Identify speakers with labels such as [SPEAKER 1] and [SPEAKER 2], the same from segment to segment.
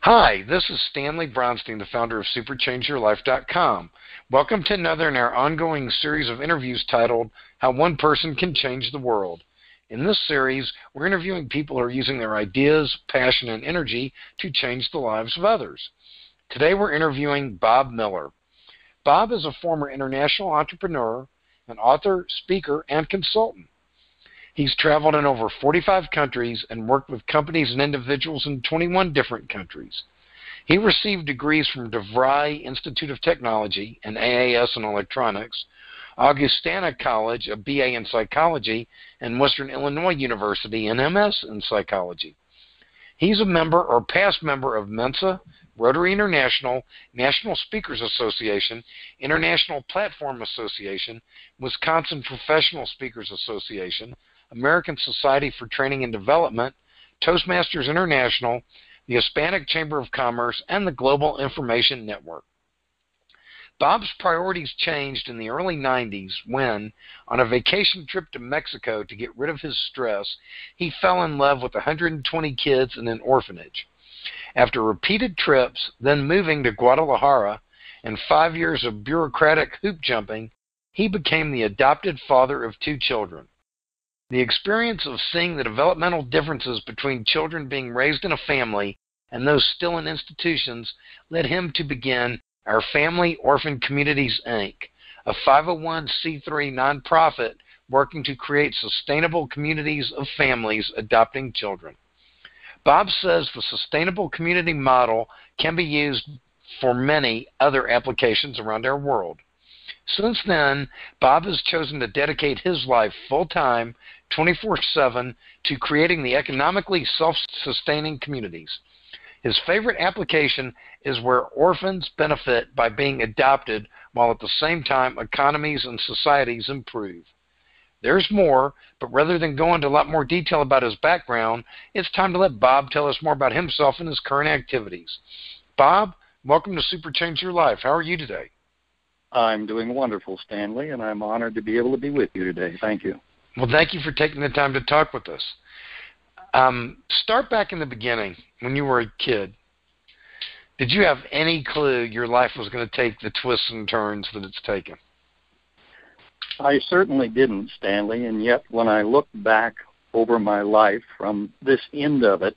[SPEAKER 1] Hi, this is Stanley Bronstein, the founder of SuperChangeYourLife.com. Welcome to another in our ongoing series of interviews titled, How One Person Can Change the World. In this series, we're interviewing people who are using their ideas, passion, and energy to change the lives of others. Today we're interviewing Bob Miller. Bob is a former international entrepreneur, an author, speaker, and consultant. He's traveled in over 45 countries and worked with companies and individuals in 21 different countries. He received degrees from DeVry Institute of Technology, an AAS in Electronics, Augustana College, a BA in Psychology, and Western Illinois University, an MS in Psychology. He's a member or past member of Mensa, Rotary International, National Speakers Association, International Platform Association, Wisconsin Professional Speakers Association, American Society for Training and Development, Toastmasters International, the Hispanic Chamber of Commerce, and the Global Information Network. Bob's priorities changed in the early 90s when, on a vacation trip to Mexico to get rid of his stress, he fell in love with 120 kids in an orphanage. After repeated trips, then moving to Guadalajara, and 5 years of bureaucratic hoop jumping, he became the adopted father of 2 children. The experience of seeing the developmental differences between children being raised in a family and those still in institutions led him to begin our Family Orphan Communities, Inc., a 501c3 nonprofit working to create sustainable communities of families adopting children. Bob says the sustainable community model can be used for many other applications around our world. Since then, Bob has chosen to dedicate his life full-time, 24/7, to creating the economically self-sustaining communities. His favorite application is where orphans benefit by being adopted while at the same time economies and societies improve. There's more, but rather than go into a lot more detail about his background, it's time to let Bob tell us more about himself and his current activities. Bob, welcome to Super Change Your Life. How are you today?
[SPEAKER 2] I'm doing wonderful, Stanley, and I'm honored to be able to be with you today. Thank you.
[SPEAKER 1] Well, thank you for taking the time to talk with us. Start back in the beginning, when you were a kid. Did you have any clue your life was going to take the twists and turns that it's taken?
[SPEAKER 2] I certainly didn't, Stanley, and yet when I look back over my life from this end of it,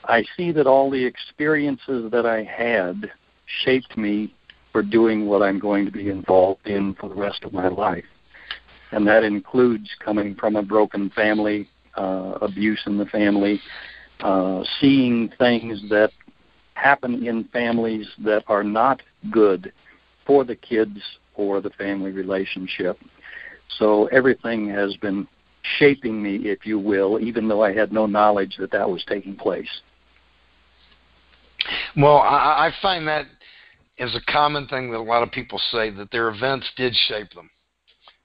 [SPEAKER 2] I see that all the experiences that I had shaped me for doing what I'm going to be involved in for the rest of my life. And that includes coming from a broken family, abuse in the family, seeing things that happen in families that are not good for the kids or the family relationship. So everything has been shaping me, if you will, even though I had no knowledge that that was taking place.
[SPEAKER 1] Well, I find that is a common thing that a lot of people say, that their events did shape them.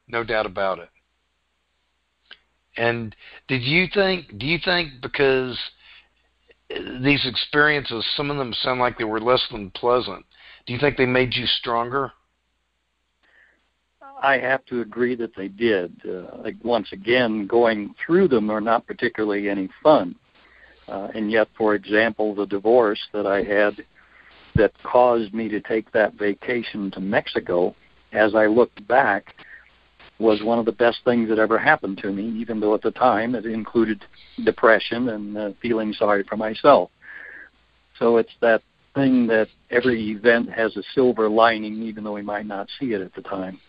[SPEAKER 1] No doubt about it. And do you think because these experiences, some of them sound like they were less than pleasant, do you think they made you stronger?
[SPEAKER 2] I have to agree that they did. Once again, going through them are not particularly any fun. And yet, for example, the divorce that I had that caused me to take that vacation to Mexico, as I looked back, was one of the best things that ever happened to me, even though at the time it included depression and feeling sorry for myself. So it's that thing that every event has a silver lining, even though we might not see it at the time.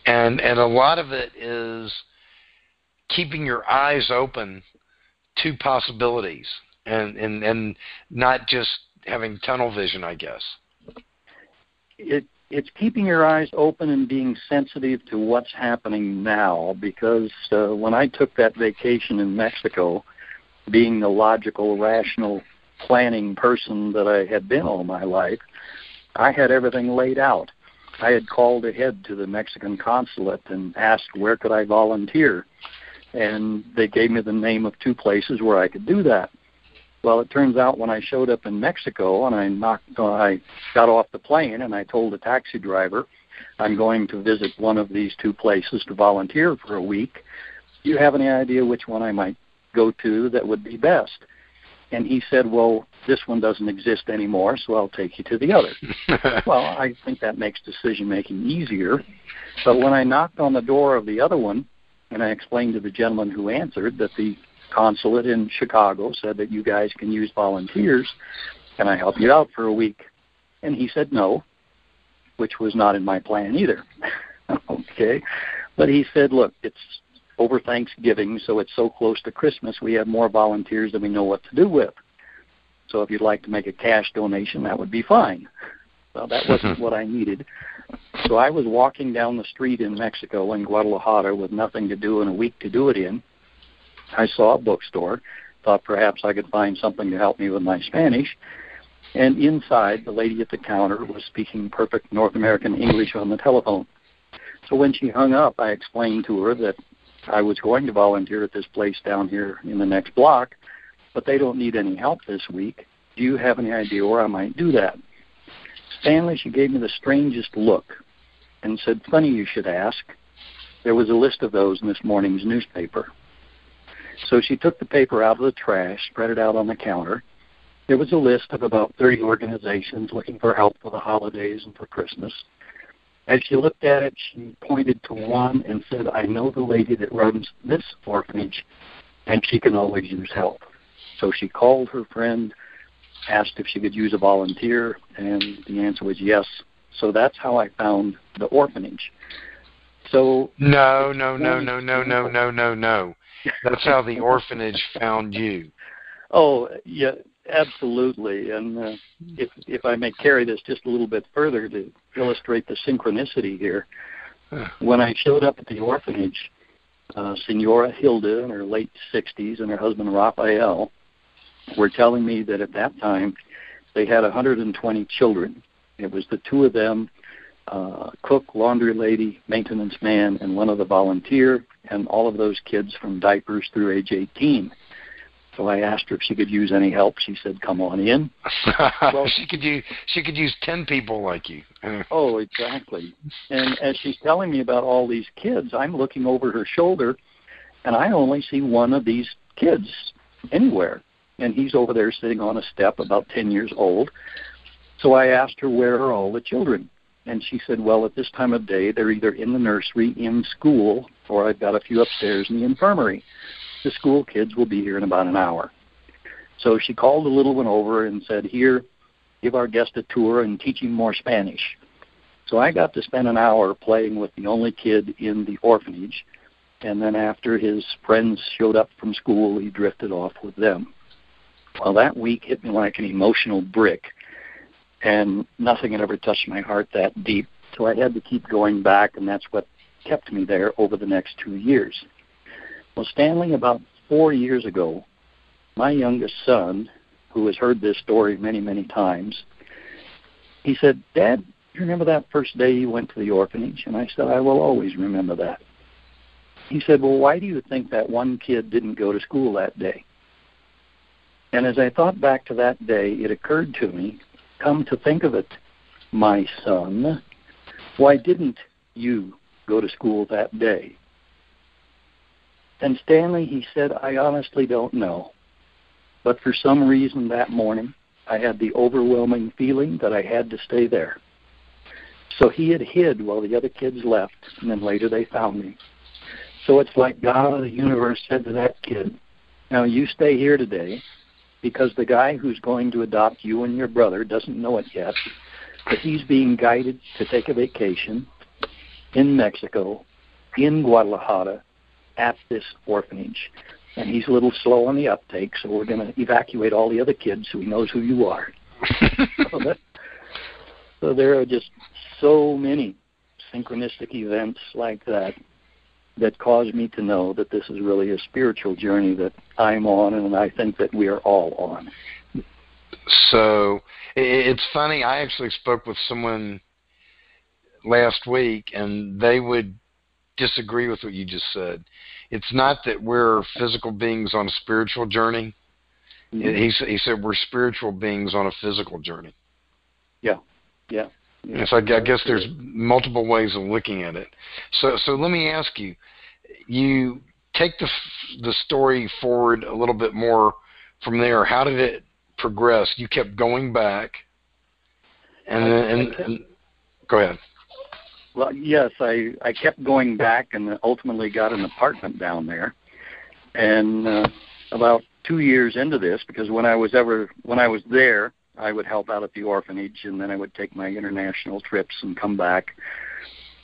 [SPEAKER 1] And a lot of it is keeping your eyes open to possibilities and not just having tunnel vision, I guess.
[SPEAKER 2] It's keeping your eyes open and being sensitive to what's happening now, because when I took that vacation in Mexico, being the logical, rational, planning person that I had been all my life, I had everything laid out. I had called ahead to the Mexican consulate and asked where could I volunteer, and they gave me the name of 2 places where I could do that. Well, it turns out when I showed up in Mexico and I got off the plane and I told the taxi driver, I'm going to visit one of these 2 places to volunteer for a week. Do you have any idea which one I might go to that would be best? And he said, well, this one doesn't exist anymore, so I'll take you to the other. Well, I think that makes decision-making easier. But when I knocked on the door of the other one, and I explained to the gentleman who answered that the consulate in Chicago said that you guys can use volunteers, can I help you out for a week? And he said no, which was not in my plan either. Okay. But he said, look, it's over Thanksgiving, so it's so close to Christmas, we have more volunteers than we know what to do with. So if you'd like to make a cash donation, that would be fine. Well, that wasn't what I needed. So I was walking down the street in Mexico, in Guadalajara, with nothing to do and a week to do it in. I saw a bookstore, thought perhaps I could find something to help me with my Spanish. And inside, the lady at the counter was speaking perfect North American English on the telephone. So when she hung up, I explained to her that I was going to volunteer at this place down here in the next block, but they don't need any help this week. Do you have any idea where I might do that? Stanley, she gave me the strangest look and said, funny you should ask. There was a list of those in this morning's newspaper. So she took the paper out of the trash, spread it out on the counter. There was a list of about 30 organizations looking for help for the holidays and for Christmas. As she looked at it, she pointed to one and said, I know the lady that runs this orphanage, and she can always use help. So she called her friend, asked if she could use a volunteer, and the answer was yes. So that's how I found the orphanage. So
[SPEAKER 1] No. That's how the orphanage found you.
[SPEAKER 2] Oh, yeah, absolutely. And if I may carry this just a little bit further to illustrate the synchronicity here, when I showed up at the orphanage, Senora Hilda in her late 60s and her husband Raphael were telling me that at that time they had 120 children. It was the two of them, cook, laundry lady, maintenance man, and one other volunteer, and all of those kids from diapers through age 18. So I asked her if she could use any help. She said, come on in.
[SPEAKER 1] Well, she could use 10 people like you.
[SPEAKER 2] Oh, exactly. And as she's telling me about all these kids, I'm looking over her shoulder, and I only see one of these kids anywhere. And he's over there sitting on a step about 10 years old. So I asked her, where are all the children? And she said, well, at this time of day, they're either in the nursery, in school, or I've got a few upstairs in the infirmary. The school kids will be here in about an hour. So she called the little one over and said, here, give our guest a tour and teach him more Spanish. So I got to spend an hour playing with the only kid in the orphanage. And then after his friends showed up from school, he drifted off with them. Well, that week hit me like an emotional brick. And nothing had ever touched my heart that deep. So I had to keep going back, and that's what kept me there over the next 2 years. Well, Stanley, about 4 years ago, my youngest son, who has heard this story many, many times, he said, Dad, you remember that first day you went to the orphanage? And I said, I will always remember that. He said, well, why do you think that one kid didn't go to school that day? And as I thought back to that day, it occurred to me, come to think of it, my son, why didn't you go to school that day? And Stanley, he said, I honestly don't know. But for some reason that morning, I had the overwhelming feeling that I had to stay there. So he had hid while the other kids left, and then later they found me. So it's like God of the universe said to that kid, now you stay here today, because the guy who's going to adopt you and your brother doesn't know it yet, but he's being guided to take a vacation in Mexico, in Guadalajara, at this orphanage. And he's a little slow on the uptake, so we're going to evacuate all the other kids so he knows who you are. So there are just so many synchronistic events like that that cause me to know that this is really a spiritual journey that I'm on, and I think that we are all on.
[SPEAKER 1] So it's funny, I actually spoke with someone last week, and they would disagree with what you just said. It's not that we're physical beings on a spiritual journey. Mm-hmm. He said we're spiritual beings on a physical journey.
[SPEAKER 2] Yeah.
[SPEAKER 1] And so I guess there's multiple ways of looking at it. So let me ask you, you take the story forward a little bit more from there, how did it progress? You kept going back, and go ahead.
[SPEAKER 2] Well, yes, I kept going back and ultimately got an apartment down there. And about 2 years into this, because when I was there, I would help out at the orphanage, and then I would take my international trips and come back.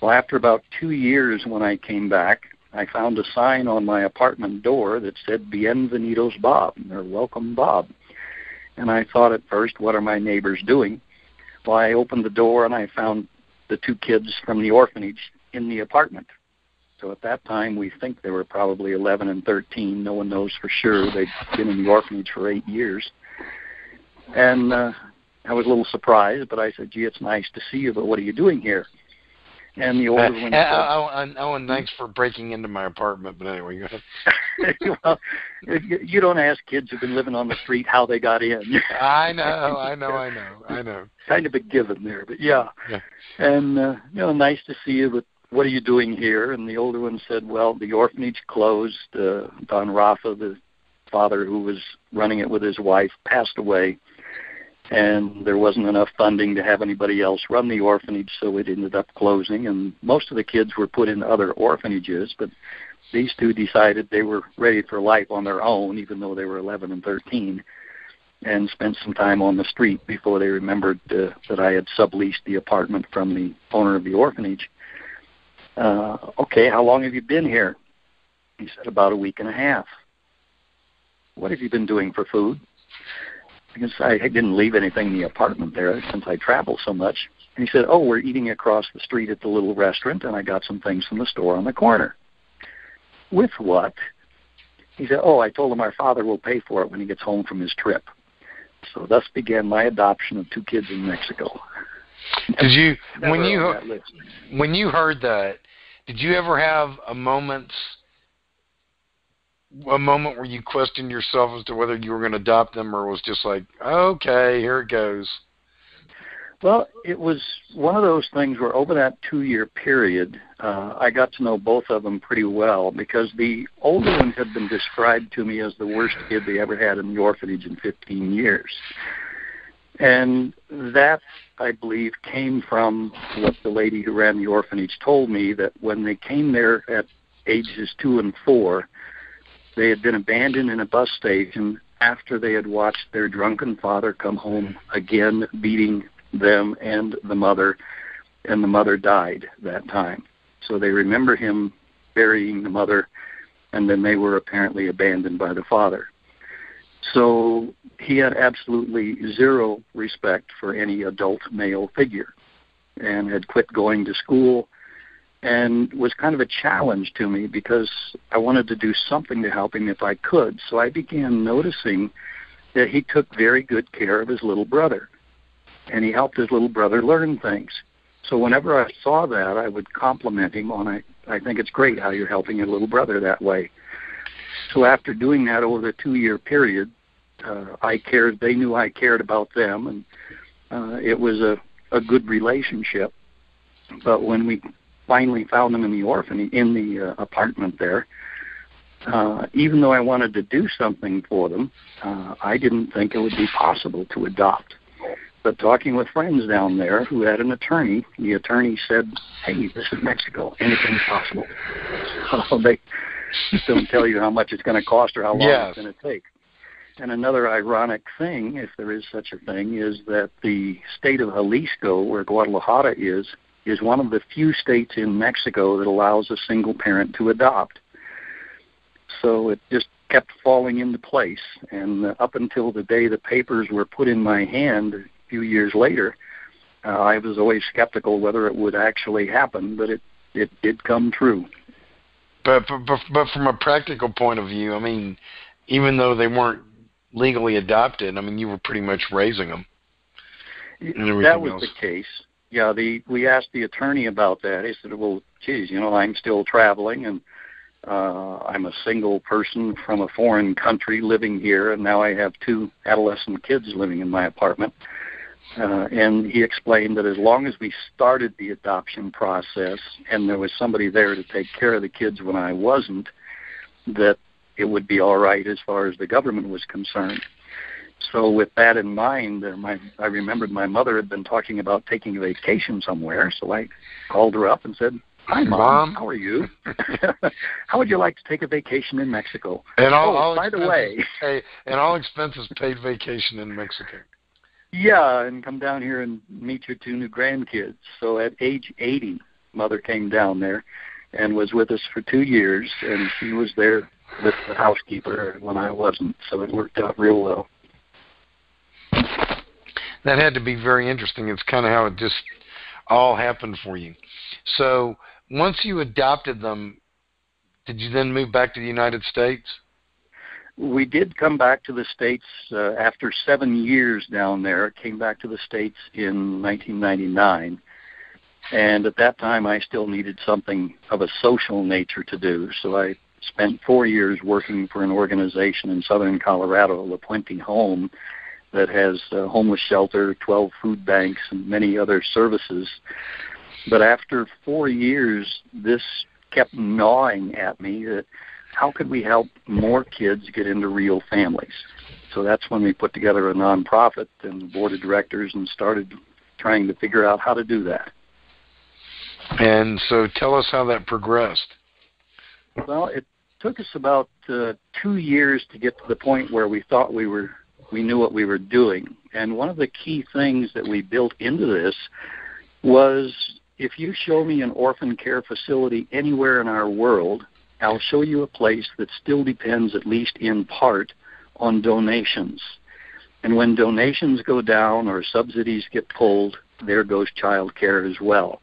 [SPEAKER 2] Well, after about 2 years when I came back, I found a sign on my apartment door that said Bienvenidos Bob, or Welcome Bob. And I thought at first, what are my neighbors doing? Well, I opened the door and I found the 2 kids from the orphanage in the apartment. So at that time, we think they were probably 11 and 13. No one knows for sure. They'd been in the orphanage for 8 years. And I was a little surprised, but I said, gee, it's nice to see you, but what are you doing here? And the older one said,
[SPEAKER 1] Owen, thanks for breaking into my apartment, but anyway, go ahead.
[SPEAKER 2] Well, you don't ask kids who've been living on the street how they got in.
[SPEAKER 1] I know.
[SPEAKER 2] Kind of a given there, but yeah. And, nice to see you, but what are you doing here? And the older one said, well, the orphanage closed. Don Rafa, the father who was running it with his wife, passed away. And there wasn't enough funding to have anybody else run the orphanage, so it ended up closing. And most of the kids were put in other orphanages, but these 2 decided they were ready for life on their own, even though they were 11 and 13, and spent some time on the street before they remembered that I had subleased the apartment from the owner of the orphanage. Okay, how long have you been here? He said, about a week and a half. What have you been doing for food? Because I didn't leave anything in the apartment there since I travel so much. And he said, oh, we're eating across the street at the little restaurant, and I got some things from the store on the corner. With what? He said, oh, I told him our father will pay for it when he gets home from his trip. So thus began my adoption of 2 kids in Mexico.
[SPEAKER 1] Did you, when you heard that, did you ever have a moment where you questioned yourself as to whether you were going to adopt them, or was just like, okay, here it goes?
[SPEAKER 2] Well, it was one of those things where over that 2-year period, I got to know both of them pretty well, because the older one had been described to me as the worst kid they ever had in the orphanage in 15 years. And that, I believe, came from what the lady who ran the orphanage told me, that when they came there at ages 2 and 4, they had been abandoned in a bus station after they had watched their drunken father come home again, beating them and the mother died that time. So they remember him burying the mother, and then they were apparently abandoned by the father. So he had absolutely zero respect for any adult male figure and had quit going to school, and was kind of a challenge to me because I wanted to do something to help him if I could. So I began noticing that he took very good care of his little brother, and he helped his little brother learn things. So whenever I saw that, I would compliment him on, I think it's great how you're helping your little brother that way. So after doing that over the 2-year period, they knew I cared about them, and it was a good relationship. But when we finally found them in the orphanage, in the apartment there, even though I wanted to do something for them, I didn't think it would be possible to adopt. But talking with friends down there who had an attorney, the attorney said, hey, this is Mexico, anything's possible. So they don't tell you how much it's going to cost or how long it's going to take. And another ironic thing, if there is such a thing, is that the state of Jalisco, where Guadalajara is one of the few states in Mexico that allows a single parent to adopt. So it just kept falling into place. And up until the day the papers were put in my hand a few years later, I was always skeptical whether it would actually happen, but it did come true.
[SPEAKER 1] But from a practical point of view, I mean, even though they weren't legally adopted, I mean, you were pretty much raising them.
[SPEAKER 2] That was the case. Yeah, we asked the attorney about that. He said, well, geez, I'm still traveling, and I'm a single person from a foreign country living here, and now I have 2 adolescent kids living in my apartment. And he explained that as long as we started the adoption process and there was somebody there to take care of the kids when I wasn't, that it would be all right as far as the government was concerned. So with that in mind, I remembered my mother had been talking about taking a vacation somewhere, so I called her up and said, "Hi, Mom. How are you? How would you like to take a vacation in Mexico?"
[SPEAKER 1] And
[SPEAKER 2] by the way,
[SPEAKER 1] and all expenses paid vacation in Mexico.
[SPEAKER 2] Yeah, and come down here and meet your 2 new grandkids. So at age 80, Mother came down there and was with us for 2 years, and she was there with the housekeeper when I wasn't, so it worked out real well.
[SPEAKER 1] That had to be very interesting. It's kind of how it just all happened for you. So once you adopted them, did you then move back to the United States?
[SPEAKER 2] We did come back to the States after 7 years down there. Came back to the States in 1999. And at that time, I still needed something of a social nature to do. So I spent 4 years working for an organization in southern Colorado, La Puente Home, that has a homeless shelter, 12 food banks, and many other services. But after 4 years, this kept gnawing at me that how could we help more kids get into real families? So that's when we put together a nonprofit and a board of directors and started trying to figure out how to do that.
[SPEAKER 1] And so tell us how that progressed.
[SPEAKER 2] Well, it took us about 2 years to get to the point where we thought we knew what we were doing. And one of the key things that we built into this was, if you show me an orphan care facility anywhere in our world, I'll show you a place that still depends, at least in part, on donations. And when donations go down or subsidies get pulled, there goes child care as well.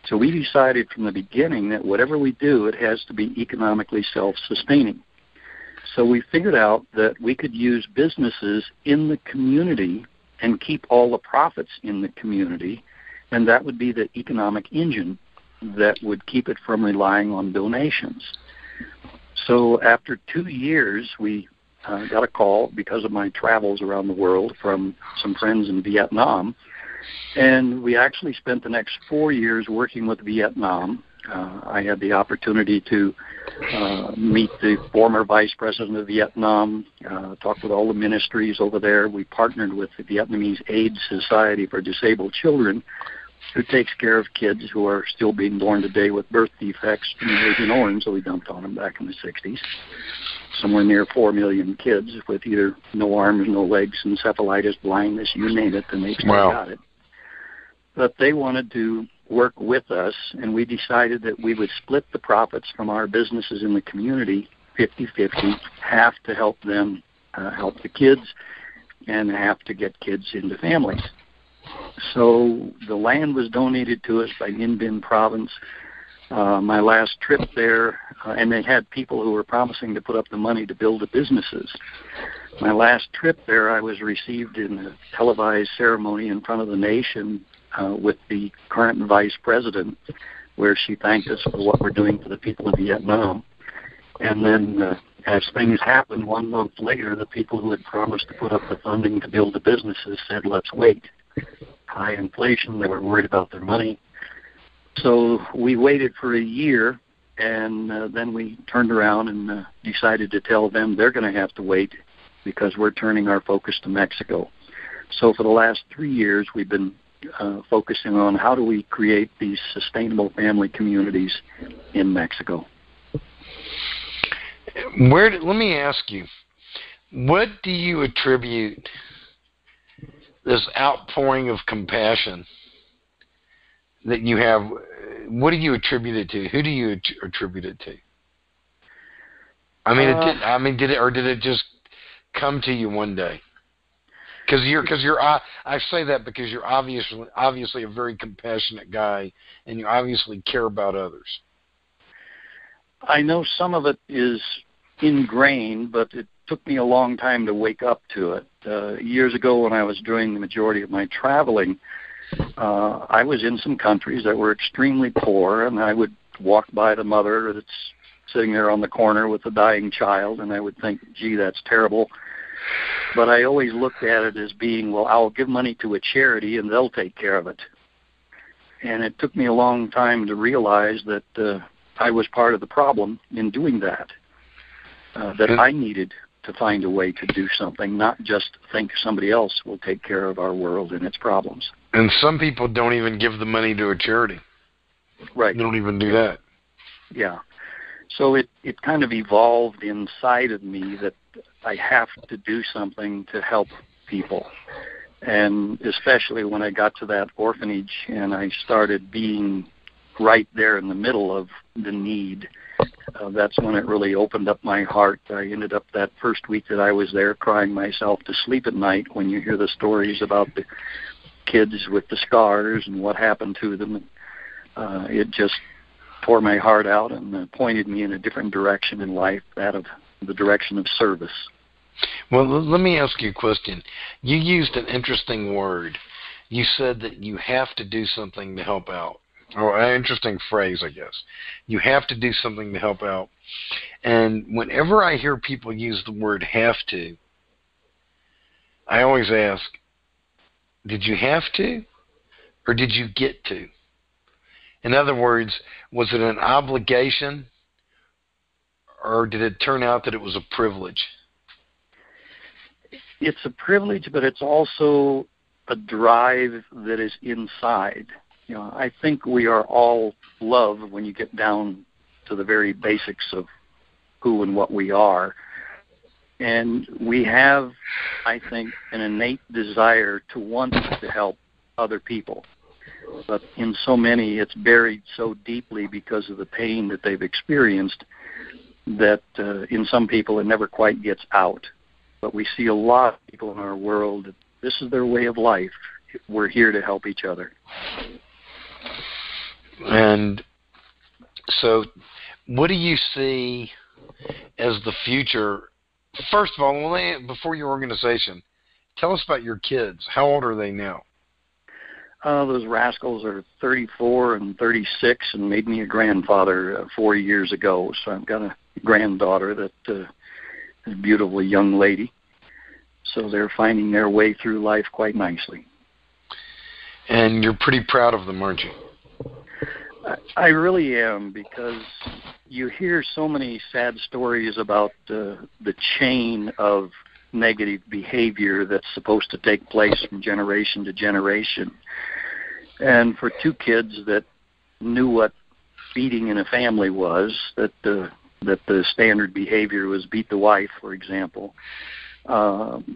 [SPEAKER 2] So we decided from the beginning that whatever we do, it has to be economically self-sustaining. So we figured out that we could use businesses in the community and keep all the profits in the community, and that would be the economic engine that would keep it from relying on donations. So after 2 years, we got a call because of my travels around the world from some friends in Vietnam, and we actually spent the next 4 years working with Vietnam. I had the opportunity to meet the former vice president of Vietnam, talk with all the ministries over there. We partnered with the Vietnamese AIDS Society for Disabled Children, who takes care of kids who are still being born today with birth defects from Agent Orange, so we dumped on them back in the 60s. Somewhere near 4 million kids with either no arms, no legs, encephalitis, blindness, you name it, and they still got it. But they wanted to work with us, and we decided that we would split the profits from our businesses in the community 50-50, half to help them help the kids, and half to get kids into families. So the land was donated to us by Ninh Binh province. My last trip there, and they had people who were promising to put up the money to build the businesses. My last trip there, I was received in a televised ceremony in front of the nation with the current vice president, where she thanked us for what we're doing for the people of Vietnam. And then as things happened, 1 month later, the people who had promised to put up the funding to build the businesses said, "Let's wait." High inflation, they were worried about their money. So we waited for a year, and then we turned around and decided to tell them they're going to have to wait because we're turning our focus to Mexico. So for the last 3 years, we've been focusing on how do we create these sustainable family communities in Mexico.
[SPEAKER 1] Let me ask you, what do you attribute this outpouring of compassion that you have? What do you attribute it to? Who do you attribute it to? Did it just come to you one day? I say that because you're obviously a very compassionate guy, and you obviously care about others.
[SPEAKER 2] I know some of it is ingrained, but it took me a long time to wake up to it. Years ago, when I was doing the majority of my traveling, I was in some countries that were extremely poor, and I would walk by the mother that's sitting there on the corner with a dying child, and I would think, gee, that's terrible. But I always looked at it as being, well, I'll give money to a charity, and they'll take care of it. And it took me a long time to realize that I was part of the problem in doing that. that I needed to find a way to do something, not just think somebody else will take care of our world and its problems.
[SPEAKER 1] And some people don't even give the money to a charity.
[SPEAKER 2] Right.
[SPEAKER 1] They don't even do that.
[SPEAKER 2] Yeah. So it kind of evolved inside of me that I have to do something to help people. And especially when I got to that orphanage and I started being right there in the middle of the need, that's when it really opened up my heart. I ended up that first week that I was there crying myself to sleep at night when you hear the stories about the kids with the scars and what happened to them. It just tore my heart out and pointed me in a different direction in life, that of the direction of service.
[SPEAKER 1] Well, let me ask you a question. You used an interesting word. You said that you have to do something to help out. Or an interesting phrase, I guess. You have to do something to help out. And whenever I hear people use the word have to, I always ask, did you have to or did you get to? In other words, was it an obligation or did it turn out that it was a privilege?
[SPEAKER 2] It's a privilege, but it's also a drive that is inside. You know, I think we are all love when you get down to the very basics of who and what we are. And we have, I think, an innate desire to want to help other people. But in so many, it's buried so deeply because of the pain that they've experienced that in some people it never quite gets out. But we see a lot of people in our world, this is their way of life. We're here to help each other.
[SPEAKER 1] And so what do you see as the future? First of all, before your organization, tell us about your kids. How old are they now?
[SPEAKER 2] Those rascals are 34 and 36 and made me a grandfather 4 years ago. So I've got a granddaughter that is a beautiful young lady. So they're finding their way through life quite nicely.
[SPEAKER 1] And you're pretty proud of them, aren't you?
[SPEAKER 2] I really am, because you hear so many sad stories about the chain of negative behavior that's supposed to take place from generation to generation. And for two kids that knew what beating in a family was, that the standard behavior was beat the wife, for example,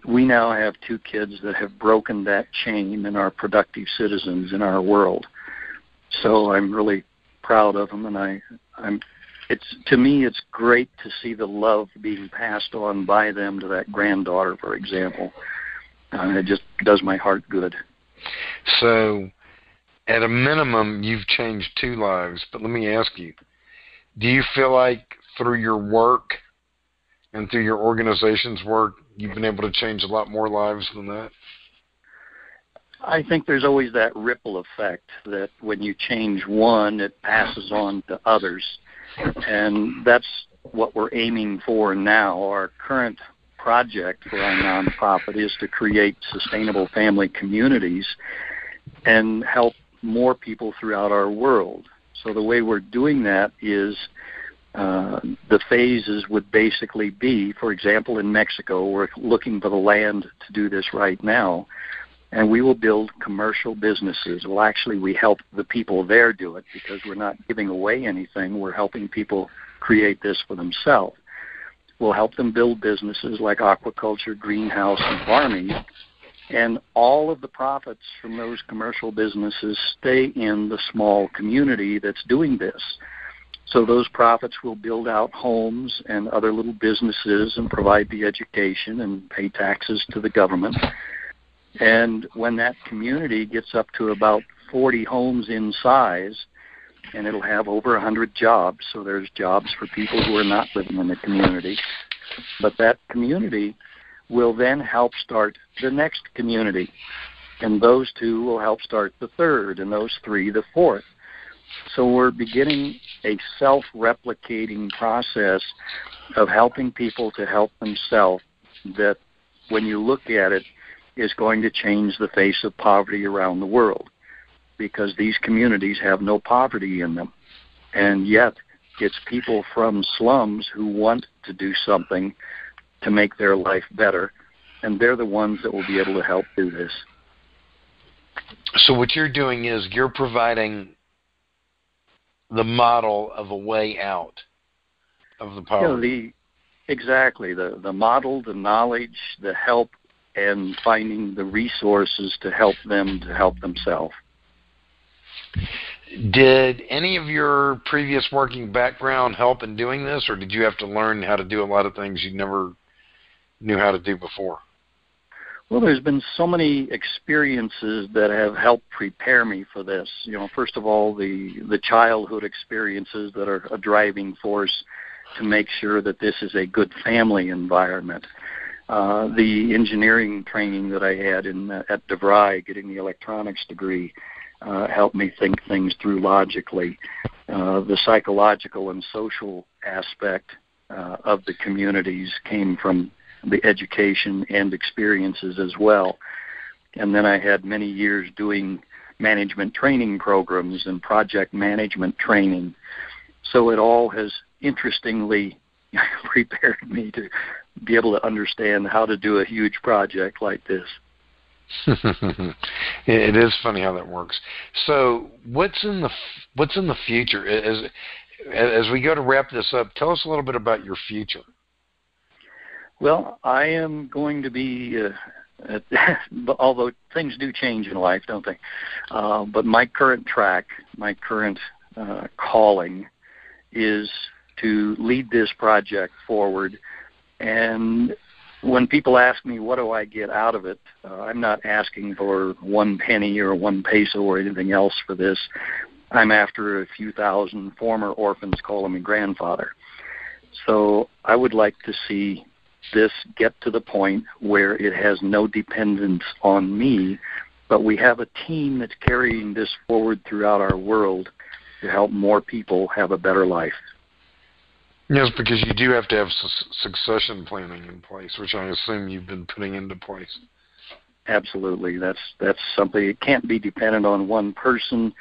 [SPEAKER 2] we now have two kids that have broken that chain and are productive citizens in our world. So I'm really proud of them, and to me it's great to see the love being passed on by them to that granddaughter, for example. It just does my heart good.
[SPEAKER 1] So, at a minimum, you've changed two lives. But let me ask you: do you feel like through your work and through your organization's work, you've been able to change a lot more lives than that?
[SPEAKER 2] I think there's always that ripple effect that when you change one, it passes on to others. And that's what we're aiming for now. Our current project for our nonprofit is to create sustainable family communities and help more people throughout our world. So the way we're doing that is the phases would basically be, for example, in Mexico, we're looking for the land to do this right now. And we will build commercial businesses. Well, actually, we help the people there do it because we're not giving away anything. We're helping people create this for themselves. We'll help them build businesses like aquaculture, greenhouse, and farming. And all of the profits from those commercial businesses stay in the small community that's doing this. So those profits will build out homes and other little businesses and provide the education and pay taxes to the government. And when that community gets up to about 40 homes in size, and it'll have over 100 jobs, so there's jobs for people who are not living in the community. But that community will then help start the next community, and those two will help start the third, and those three the fourth. So we're beginning a self-replicating process of helping people to help themselves that, when you look at it, is going to change the face of poverty around the world, because these communities have no poverty in them. And yet It's people from slums who want to do something to make their life better, and they're the ones that will be able to help do this.
[SPEAKER 1] So what you're doing is you're providing the model of a way out of the poverty.
[SPEAKER 2] Exactly. The model, the knowledge, the help, and finding the resources to help them to help themselves.
[SPEAKER 1] Did any of your previous working background help in doing this, or did you have to learn how to do a lot of things you never knew how to do before?
[SPEAKER 2] Well, there's been so many experiences that have helped prepare me for this. First of all, the childhood experiences that are a driving force to make sure that this is a good family environment. The engineering training that I had at DeVry, getting the electronics degree, helped me think things through logically. The psychological and social aspect of the communities came from the education and experiences as well. And then I had many years doing management training programs and project management training. So it all has interestingly prepared me to be able to understand how to do a huge project like this.
[SPEAKER 1] It is funny how that works. So what's in the future? As we go to wrap this up, tell us a little bit about your future.
[SPEAKER 2] Well, I am going to be, although things do change in life, don't they? But my current track, my current calling is to lead this project forward. And when people ask me, what do I get out of it, I'm not asking for 1 penny or 1 peso or anything else for this. I'm after a few thousand former orphans calling me grandfather. So I would like to see this get to the point where it has no dependence on me, but we have a team that's carrying this forward throughout our world to help more people have a better life.
[SPEAKER 1] Yes, because you do have to have succession planning in place, which I assume you've been putting into place.
[SPEAKER 2] Absolutely. That's something. It can't be dependent on one person,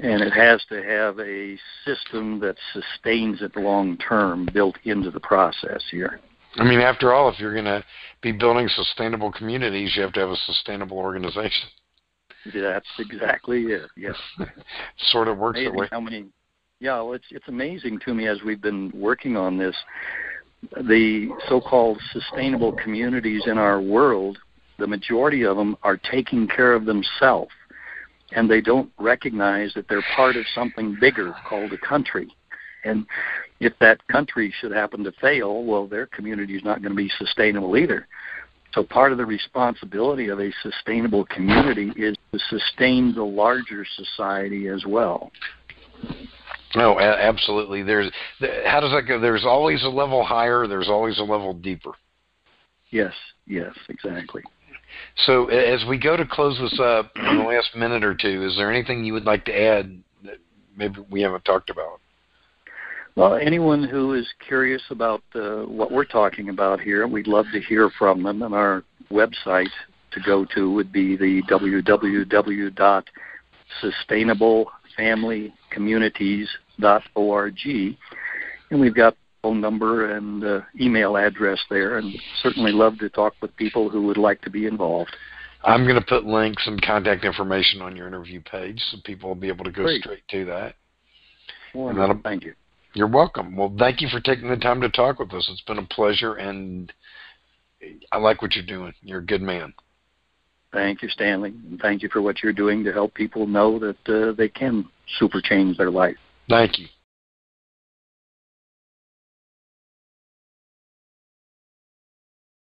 [SPEAKER 2] and it has to have a system that sustains it long term built into the process here.
[SPEAKER 1] I mean, after all, if you're going to be building sustainable communities, you have to have a sustainable organization.
[SPEAKER 2] That's exactly it, yes.
[SPEAKER 1] Sort of works that way.
[SPEAKER 2] It's amazing to me as we've been working on this, the so-called sustainable communities in our world, the majority of them are taking care of themselves, and they don't recognize that they're part of something bigger called a country. And if that country should happen to fail, well, their community is not going to be sustainable either. So part of the responsibility of a sustainable community is to sustain the larger society as well.
[SPEAKER 1] No, absolutely. How does that go? There's always a level higher. There's always a level deeper.
[SPEAKER 2] Yes, exactly.
[SPEAKER 1] So as we go to close this up in the last minute or two, is there anything you would like to add that maybe we haven't talked about?
[SPEAKER 2] Well, anyone who is curious about what we're talking about here, we'd love to hear from them. And our website to go to would be the www.sustainablefamilycommunities.org. And we've got phone number and email address there, and certainly love to talk with people who would like to be involved.
[SPEAKER 1] I'm going to put links and contact information on your interview page so people will be able to go straight to that.
[SPEAKER 2] Wonderful. Thank you.
[SPEAKER 1] You're welcome. Well, thank you for taking the time to talk with us. It's been a pleasure, and I like what you're doing. You're a good man.
[SPEAKER 2] Thank you, Stanley, and thank you for what you're doing to help people know that they can super change their life.
[SPEAKER 1] Thank you.